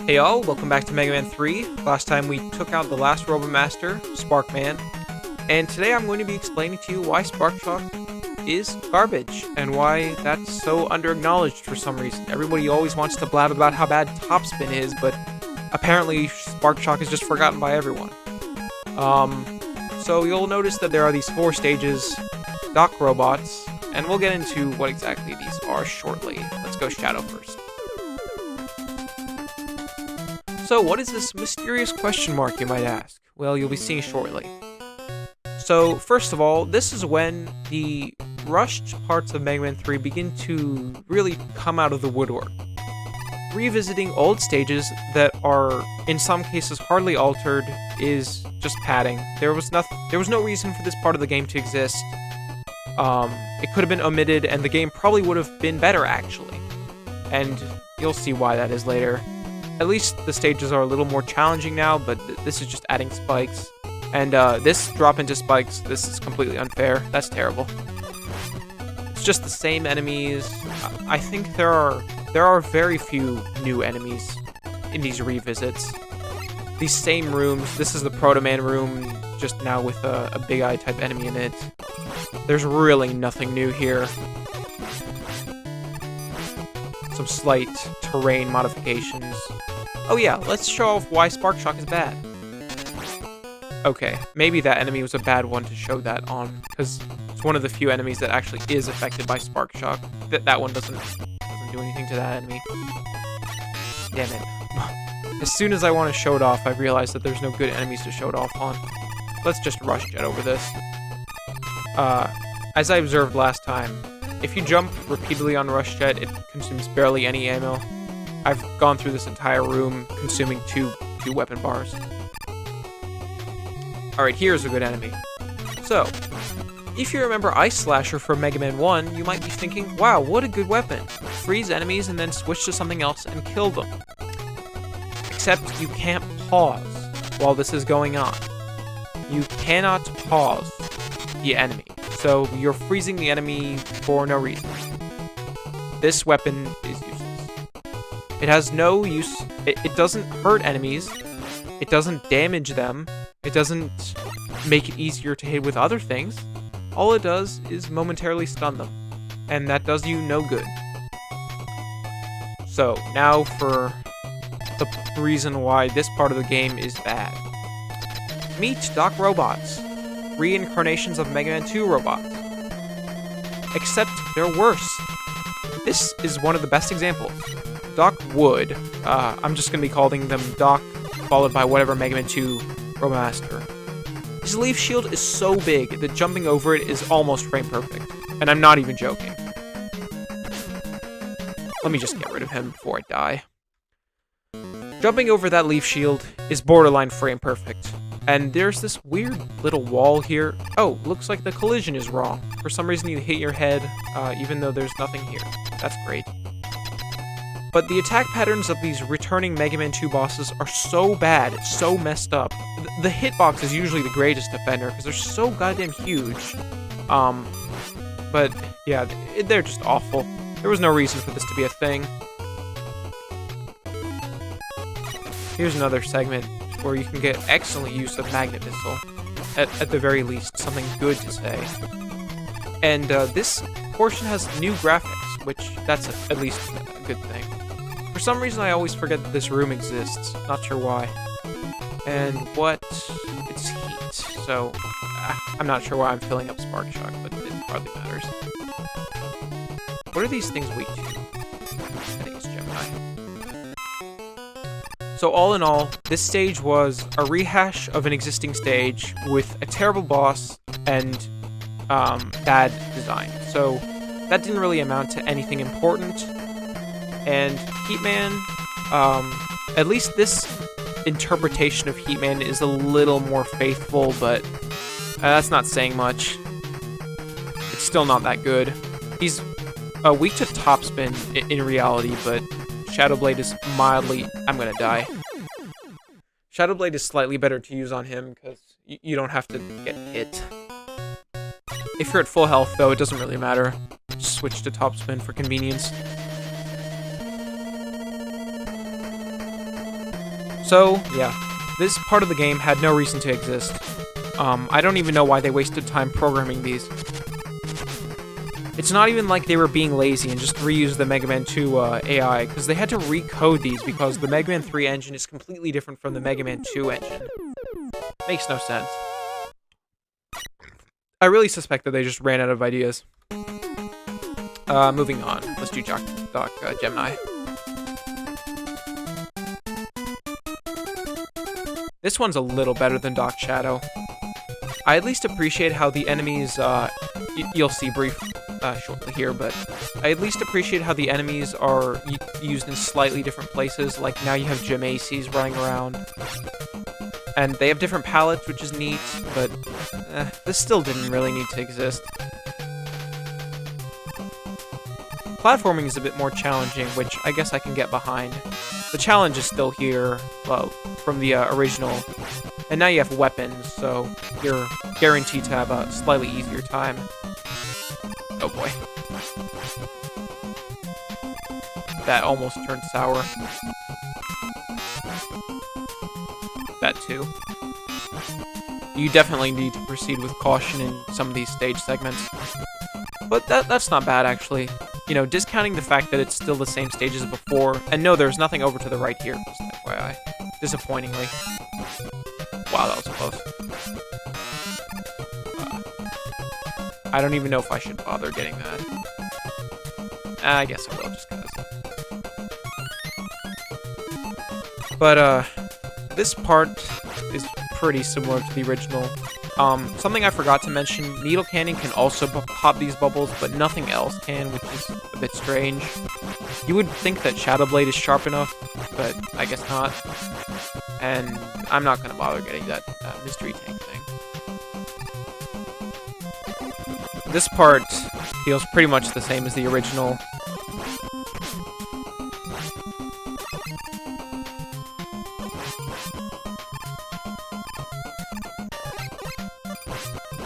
Hey y'all, welcome back to Mega Man 3. Last time we took out the last Robot Master, Sparkman, and today I'm going to be explaining to you why Sparkshock is garbage, and why that's so under-acknowledged for some reason. Everybody always wants to blab about how bad Topspin is, but apparently Sparkshock is just forgotten by everyone. So you'll notice that there are these 4 stages, Dock Robots, and we'll get into what exactly these are shortly. Let's go Shadow first. So, what is this mysterious question mark, you might ask? Well, you'll be seeing shortly. So, first of all, this is when the rushed parts of Mega Man 3 begin to really come out of the woodwork. Revisiting old stages that are, in some cases, hardly altered is just padding. There was no reason for this part of the game to exist. It could have been omitted, and the game probably would have been better, actually. And you'll see why that is later. At least the stages are a little more challenging now, but this is just adding spikes. And this drop into spikes, this is completely unfair. That's terrible. It's just the same enemies. I think there are very few new enemies in these revisits. These same rooms. This is the Proto Man room, just now with a Big Eye type enemy in it. There's really nothing new here. Some slight terrain modifications. Oh yeah, let's show off why Sparkshock is bad. Okay, maybe that enemy was a bad one to show that on, because it's one of the few enemies that actually is affected by Sparkshock. That one doesn't do anything to that enemy. Damn it. As soon as I want to show it off, I realize that there's no good enemies to show it off on. Let's just rush jet over this. As I observed last time, if you jump repeatedly on Rush Jet, it consumes barely any ammo. I've gone through this entire room, consuming two weapon bars. Alright, here's a good enemy. So, if you remember Ice Slasher from Mega Man 1, you might be thinking, wow, what a good weapon. Freeze enemies and then switch to something else and kill them. Except you can't pause while this is going on. You cannot pause the enemy. So you're freezing the enemy for no reason. This weapon is useless. It has no use. It doesn't hurt enemies. It doesn't damage them. It doesn't make it easier to hit with other things. All it does is momentarily stun them. And that does you no good. So, now for the reason why this part of the game is bad. Meet Dock Robots. Reincarnations of Mega Man 2 robots. Except they're worse. This is one of the best examples. Dock Wood. I'm just going to be calling them Dock, followed by whatever Mega Man 2 Robot Master. His leaf shield is so big that jumping over it is almost frame perfect. And I'm not even joking. Let me just get rid of him before I die. Jumping over that leaf shield is borderline frame perfect. And there's this weird little wall here. Oh, looks like the collision is wrong. For some reason you hit your head, even though there's nothing here. That's great. But the attack patterns of these returning Mega Man 2 bosses are so bad, it's so messed up. The hitbox is usually the greatest defender, because they're so goddamn huge. But, yeah, they're just awful. There was no reason for this to be a thing. Here's another segment where you can get excellent use of Magnet Missile. At the very least, something good to say. And this portion has new graphics, which that's at least a good thing. For some reason, I always forget that this room exists. Not sure why. And what? It's heat. So, I'm not sure why I'm filling up Sparkshock, but it hardly matters. What are these things weak to? I think it's Gemini. So all in all, this stage was a rehash of an existing stage with a terrible boss and bad design. So that didn't really amount to anything important. And Heatman, at least this interpretation of Heatman is a little more faithful, but that's not saying much. It's still not that good. He's weak to Topspin in reality, but Shadow Blade is mildly... I'm gonna die. Shadow Blade is slightly better to use on him, because you don't have to get hit. If you're at full health, though, it doesn't really matter. Just switch to Topspin for convenience. So, yeah, this part of the game had no reason to exist. I don't even know why they wasted time programming these. It's not even like they were being lazy and just reused the Mega Man 2 AI, because they had to recode these because the Mega Man 3 engine is completely different from the Mega Man 2 engine. Makes no sense. I really suspect that they just ran out of ideas. Moving on. Let's do Doc Gemini. This one's a little better than Doc Shadow. I at least appreciate how the enemies, you'll see shortly here, but I at least appreciate how the enemies are used in slightly different places. Like, now you have Gemacies running around. And they have different palettes, which is neat, but this still didn't really need to exist. Platforming is a bit more challenging, which I guess I can get behind. The challenge is still here, well, from the original. And now you have weapons, so you're guaranteed to have a slightly easier time. Oh boy. That almost turned sour. That too. You definitely need to proceed with caution in some of these stage segments. But that's not bad, actually. You know, discounting the fact that it's still the same stage as before. And no, there's nothing over to the right here, just FYI. Disappointingly. Wow, that was close. I don't even know if I should bother getting that. I guess I will, just cause. But, this part is pretty similar to the original. Something I forgot to mention, Needle Cannon can also pop these bubbles, but nothing else can, which is a bit strange. You would think that Shadow Blade is sharp enough, but I guess not. And I'm not gonna bother getting that mystery tank thing. This part feels pretty much the same as the original.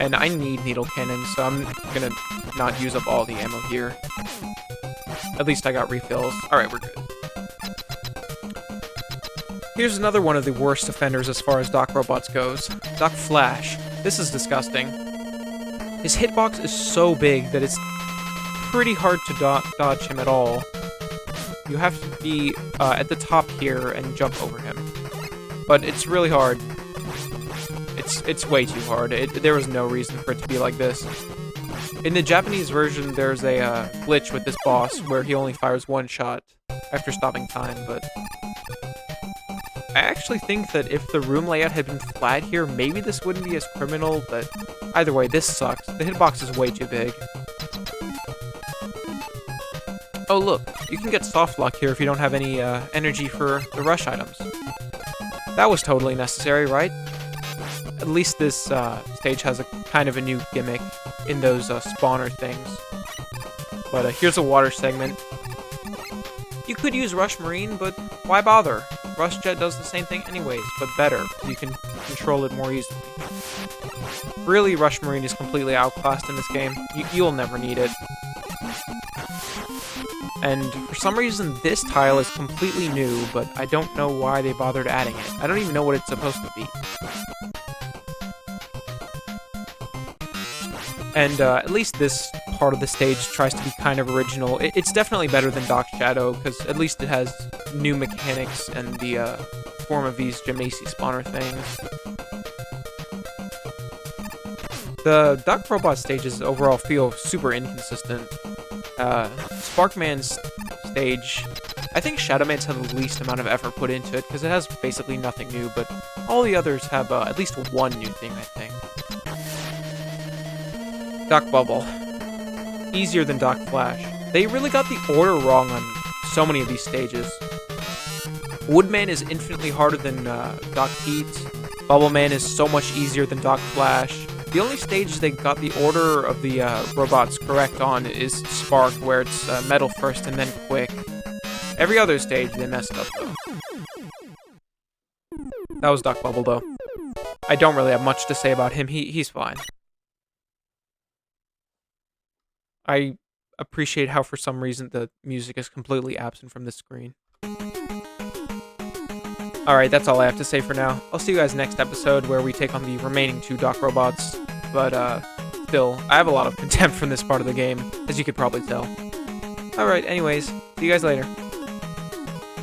And I need Needle Cannon, so I'm gonna not use up all the ammo here. At least I got refills. Alright, we're good. Here's another one of the worst offenders as far as Doc Robots goes. Doc Flash. This is disgusting. His hitbox is so big that it's pretty hard to dodge him at all. You have to be at the top here and jump over him. But it's really hard. It's way too hard. There was no reason for it to be like this. In the Japanese version, there's a glitch with this boss where he only fires one shot after stopping time, but I actually think that if the room layout had been flat here, maybe this wouldn't be as criminal, but either way, this sucks. The hitbox is way too big. Oh look, you can get soft lock here if you don't have any energy for the rush items. That was totally necessary, right? At least this stage has a kind of a new gimmick in those spawner things. But here's a water segment. You could use Rush Marine, but why bother? Rush Jet does the same thing anyways, but better. You can control it more easily. Really, Rush Marine is completely outclassed in this game. You'll never need it. And for some reason, this tile is completely new, but I don't know why they bothered adding it. I don't even know what it's supposed to be. And at least this part of the stage tries to be kind of original. It's definitely better than Doc Shadow, because at least it has new mechanics and the form of these Gemacy spawner things. The Doc Robot stages overall feel super inconsistent. Sparkman's stage, I think Shadow Man's had the least amount of effort put into it, because it has basically nothing new, but all the others have at least one new thing, I think. Doc Bubble. Easier than Doc Flash. They really got the order wrong on so many of these stages. Woodman is infinitely harder than Doc Heat. Bubble Man is so much easier than Doc Flash. The only stage they got the order of the robots correct on is Spark, where it's Metal first and then Quick. Every other stage they messed up, though. That was Doc Bubble, though. I don't really have much to say about him. He's fine. I appreciate how for some reason the music is completely absent from the screen. Alright, that's all I have to say for now. I'll see you guys next episode where we take on the remaining 2 dock robots. But, still, I have a lot of contempt from this part of the game, as you could probably tell. Alright, anyways, see you guys later.